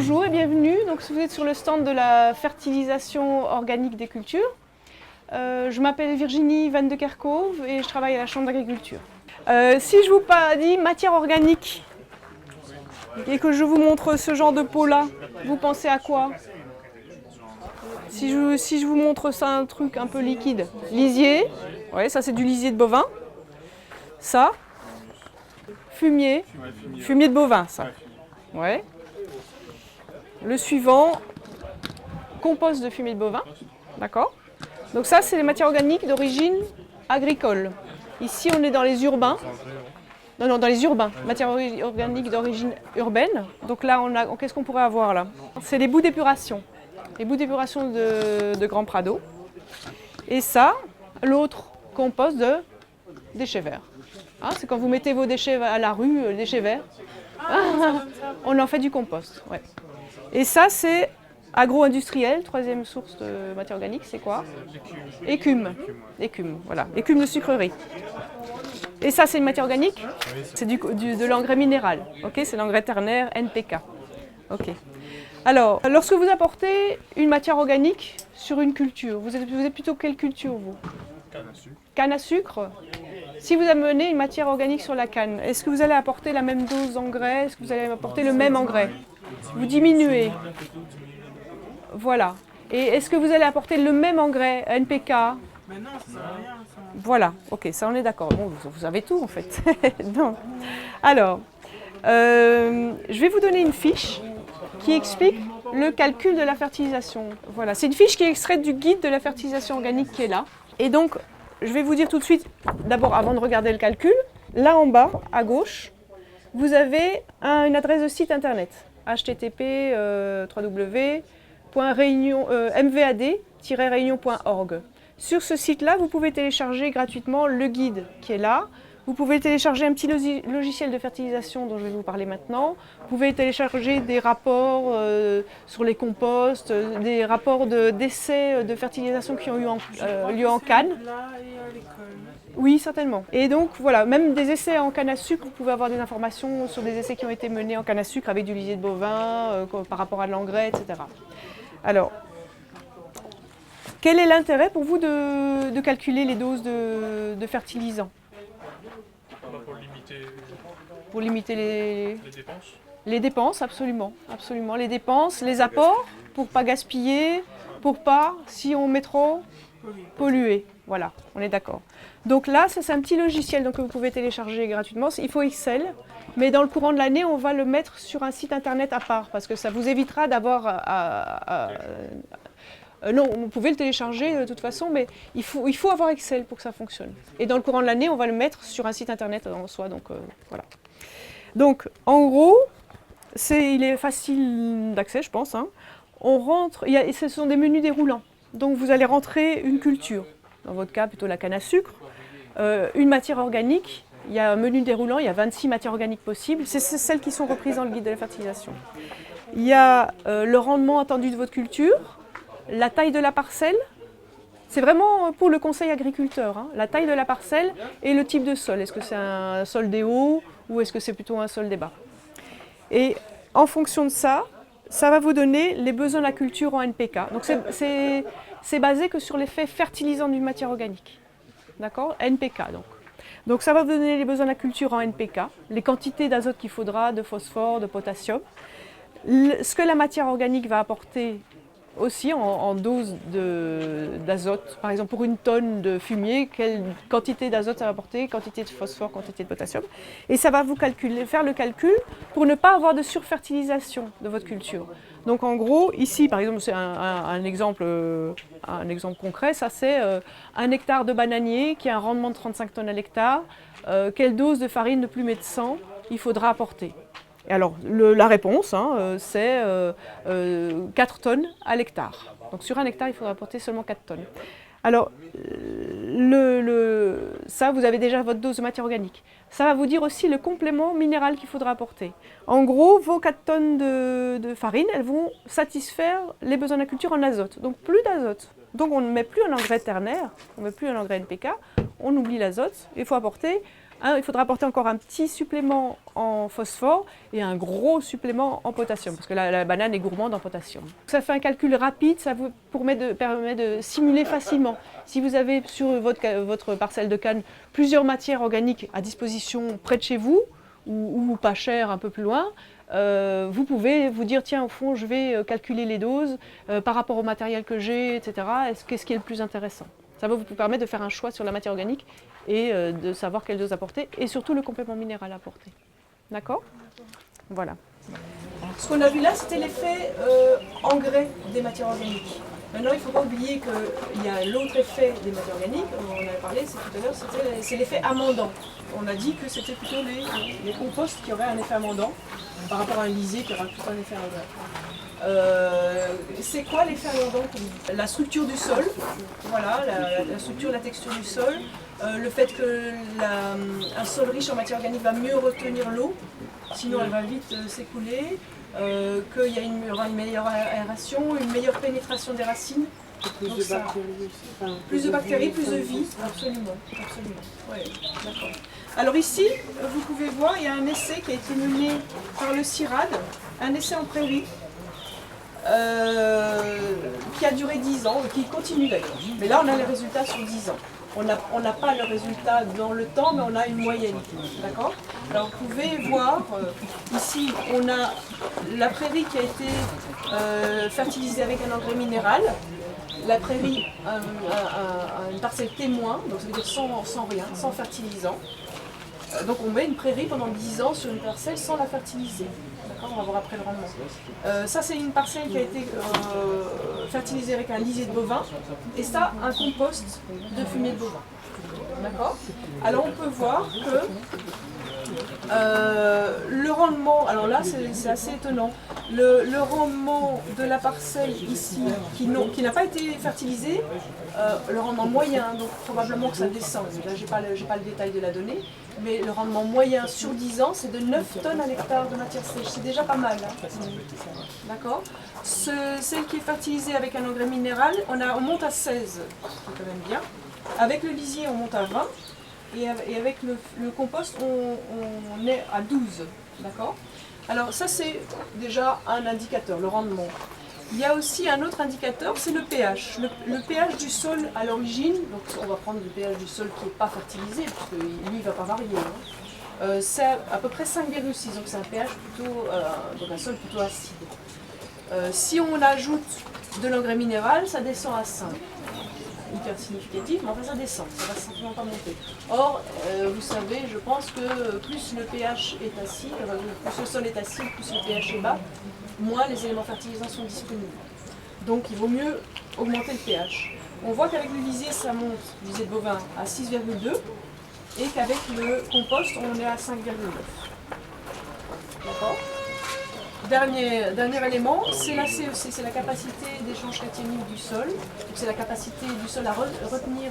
Bonjour et bienvenue. Donc, vous êtes sur le stand de la fertilisation organique des cultures. Je m'appelle Virginie Van de Kerkhove et je travaille à la Chambre d'agriculture. Si je vous dis matière organique et que je vous montre ce genre de pot-là, vous pensez à quoi? Si je vous montre ça, un truc un peu liquide. Lisier, ouais, ça c'est du lisier de bovin. Ça, fumier de bovin, ça. Ouais. Le suivant, compost de fumier de bovin, d'accord. Donc ça, c'est les matières organiques d'origine agricole. Ici, on est dans les urbains. Non, dans les urbains, matières organiques d'origine urbaine. Donc là, qu'est-ce qu'on pourrait avoir là? C'est les boues d'épuration. Les boues d'épuration de Grand Prado. Et ça, l'autre compost de déchets verts. Hein, c'est quand vous mettez vos déchets à la rue, déchets verts. On en fait du compost. Ouais. Et ça, c'est agro-industriel, troisième source de matière organique, c'est quoi? Écume. Écume, voilà. Écume de sucrerie. Et ça, c'est une matière organique? C'est de l'engrais minéral. Okay, c'est l'engrais ternaire NPK. Okay. Alors, lorsque vous apportez une matière organique sur une culture, vous êtes plutôt quelle culture, vous? Canne à sucre. Canne à sucre? Si vous amenez une matière organique sur la canne, est-ce que vous allez apporter la même dose d'engrais? Est-ce que vous allez apporter le même engrais? Vous diminuez. Voilà. Et est-ce que vous allez apporter le même engrais NPK? Mais non, ça sert à rien. Ça. Voilà, ok, ça on est d'accord. Bon, vous avez tout en fait. Donc, alors, je vais vous donner une fiche qui explique le calcul de la fertilisation. Voilà, c'est une fiche qui est extraite du guide de la fertilisation organique qui est là. Et donc, je vais vous dire tout de suite, d'abord avant de regarder le calcul, là en bas, à gauche, vous avez une adresse de site internet, http mvad-réunion.org. Sur ce site-là, vous pouvez télécharger gratuitement le guide qui est là. Vous pouvez télécharger un petit logiciel de fertilisation dont je vais vous parler maintenant. Vous pouvez télécharger des rapports sur les composts, des rapports d'essais de fertilisation qui ont eu lieu en Cannes. Oui, certainement. Et donc voilà, même des essais en canne à sucre, vous pouvez avoir des informations sur des essais qui ont été menés en canne à sucre avec du lisier de bovin, par rapport à l'engrais, etc. Alors, quel est l'intérêt pour vous de calculer les doses de fertilisants? Pour limiter les dépenses. Les dépenses, absolument, absolument. Les dépenses, les apports, pour ne pas gaspiller, pour pas, si on met trop, polluer. Voilà, on est d'accord. Donc là, c'est un petit logiciel donc, que vous pouvez télécharger gratuitement. Il faut Excel, mais dans le courant de l'année, on va le mettre sur un site internet à part, parce que ça vous évitera d'avoir non, vous pouvez le télécharger de toute façon, mais il faut avoir Excel pour que ça fonctionne. Et dans le courant de l'année, on va le mettre sur un site internet en soi, donc voilà. Donc, en gros, il est facile d'accès, je pense. Hein. On rentre, ce sont des menus déroulants. Donc, vous allez rentrer une culture, dans votre cas plutôt la canne à sucre, une matière organique. Il y a un menu déroulant, il y a 26 matières organiques possibles. C'est celles qui sont reprises dans le guide de la fertilisation. Il y a le rendement attendu de votre culture, la taille de la parcelle, c'est vraiment pour le conseil agriculteur, hein, la taille de la parcelle et le type de sol. Est-ce que c'est un sol des hauts ou est-ce que c'est plutôt un sol des bas? Et en fonction de ça, ça va vous donner les besoins de la culture en NPK. Donc c'est basé que sur l'effet fertilisant d'une matière organique. D'accord? NPK donc. Donc ça va vous donner les besoins de la culture en NPK, les quantités d'azote qu'il faudra, de phosphore, de potassium, ce que la matière organique va apporter aussi en dose d'azote. Par exemple, pour une tonne de fumier, quelle quantité d'azote ça va apporter, quantité de phosphore, quantité de potassium. Et ça va vous faire le calcul pour ne pas avoir de surfertilisation de votre culture. Donc en gros, ici par exemple, c'est un exemple concret, ça c'est 1 hectare de bananier qui a un rendement de 35 tonnes à l'hectare. Quelle dose de farine de plumet de 100 il faudra apporter? Et alors, la réponse, hein, c'est 4 tonnes à l'hectare. Donc sur 1 hectare, il faudra apporter seulement 4 tonnes. Alors, ça, vous avez déjà votre dose de matière organique. Ça va vous dire aussi le complément minéral qu'il faudra apporter. En gros, vos 4 tonnes de farine, elles vont satisfaire les besoins de la culture en azote. Donc plus d'azote. Donc on ne met plus un engrais ternaire, on ne met plus un engrais NPK, on oublie l'azote. Il faut apporter il faudra apporter encore un petit supplément en phosphore et un gros supplément en potassium, parce que la banane est gourmande en potassium. Ça fait un calcul rapide, ça vous permet de simuler facilement. Si vous avez sur votre parcelle de canne plusieurs matières organiques à disposition près de chez vous, ou pas cher un peu plus loin, vous pouvez vous dire, tiens, au fond, je vais calculer les doses par rapport au matériel que j'ai, etc. Qu'est-ce qui est le plus intéressant? Ça va vous permettre de faire un choix sur la matière organique et de savoir quelle dose apporter et surtout le complément minéral à apporter. D'accord? Voilà. Ce qu'on a vu là, c'était l'effet engrais des matières organiques. Maintenant, il ne faut pas oublier qu'il y a l'autre effet des matières organiques, on en avait parlé tout à l'heure, c'est l'effet amendant. On a dit que c'était plutôt les composts qui auraient un effet amendant par rapport à un lisier qui aura plutôt un effet amendant. C'est quoi l'effet amendant? La structure du sol, voilà, la structure, la texture du sol, le fait qu'un sol riche en matière organique va mieux retenir l'eau, sinon elle va vite s'écouler. Qu'il y aura une meilleure aération, une meilleure pénétration des racines. Plus de bactéries. Plus de bactéries, plus de vie, absolument. Ouais, d'accord. Alors ici, vous pouvez voir, il y a un essai qui a été mené par le CIRAD, un essai en prairie, qui a duré 10 ans, et qui continue d'ailleurs. Mais là, on a les résultats sur 10 ans. On n'a pas le résultat dans le temps, mais on a une moyenne. D'accord? Alors vous pouvez voir, ici, on a la prairie qui a été fertilisée avec un engrais minéral. La prairie a une parcelle témoin, donc ça veut dire sans rien, sans fertilisant. Donc on met une prairie pendant 10 ans sur une parcelle sans la fertiliser. On va voir après le rendement. Ça, c'est une parcelle qui a été fertilisée avec un lisier de bovin. Et ça, un compost de fumier de bovin. D'accord? Alors, on peut voir que le rendement, alors là, c'est assez étonnant. Le rendement de la parcelle ici, qui n'a pas été fertilisée, le rendement moyen, donc probablement que ça descend. Là, j'ai pas le détail de la donnée. Mais le rendement moyen sur 10 ans, c'est de 9 tonnes à l'hectare de matière sèche. C'est déjà pas mal. Hein. D'accord? Celle qui est fertilisée avec un engrais minéral, on monte à 16, c'est quand même bien. Avec le lisier, on monte à 20. Et avec le compost, on est à 12. D'accord? Alors ça, c'est déjà un indicateur, le rendement. Il y a aussi un autre indicateur, c'est le pH. Le pH du sol à l'origine, donc on va prendre le pH du sol qui n'est pas fertilisé, parce que lui, il ne va pas varier. Hein. C'est à peu près 5,6, donc c'est un pH plutôt, donc un sol plutôt acide. Si on ajoute de l'engrais minéral, ça descend à 5. Hyper significatif, mais enfin ça descend, ça va simplement pas monter. Or, vous savez, je pense que plus le pH est acide, plus le sol est acide, plus le pH est bas, moins les éléments fertilisants sont disponibles. Donc il vaut mieux augmenter le pH. On voit qu'avec le lisier, ça monte, lisier de bovin, à 6,2 et qu'avec le compost, on est à 5,9. D'accord ? Dernier élément, c'est la CEC, c'est la capacité d'échange cationique du sol. C'est la capacité du sol à retenir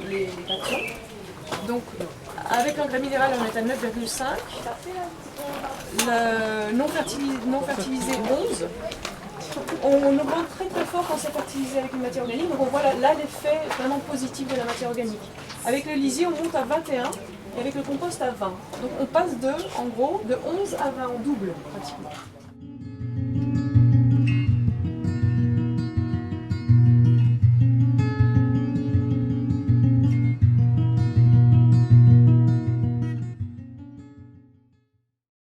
les cations. Donc, avec l'engrais minéral, on est à 9,5. Le non fertilisé, 11. On augmente très très fort quand c'est fertilisé avec une matière organique. Donc on voit là l'effet vraiment positif de la matière organique. Avec le lisier, on monte à 21 et avec le compost à 20. Donc on passe en gros, de 11 à 20, on double pratiquement.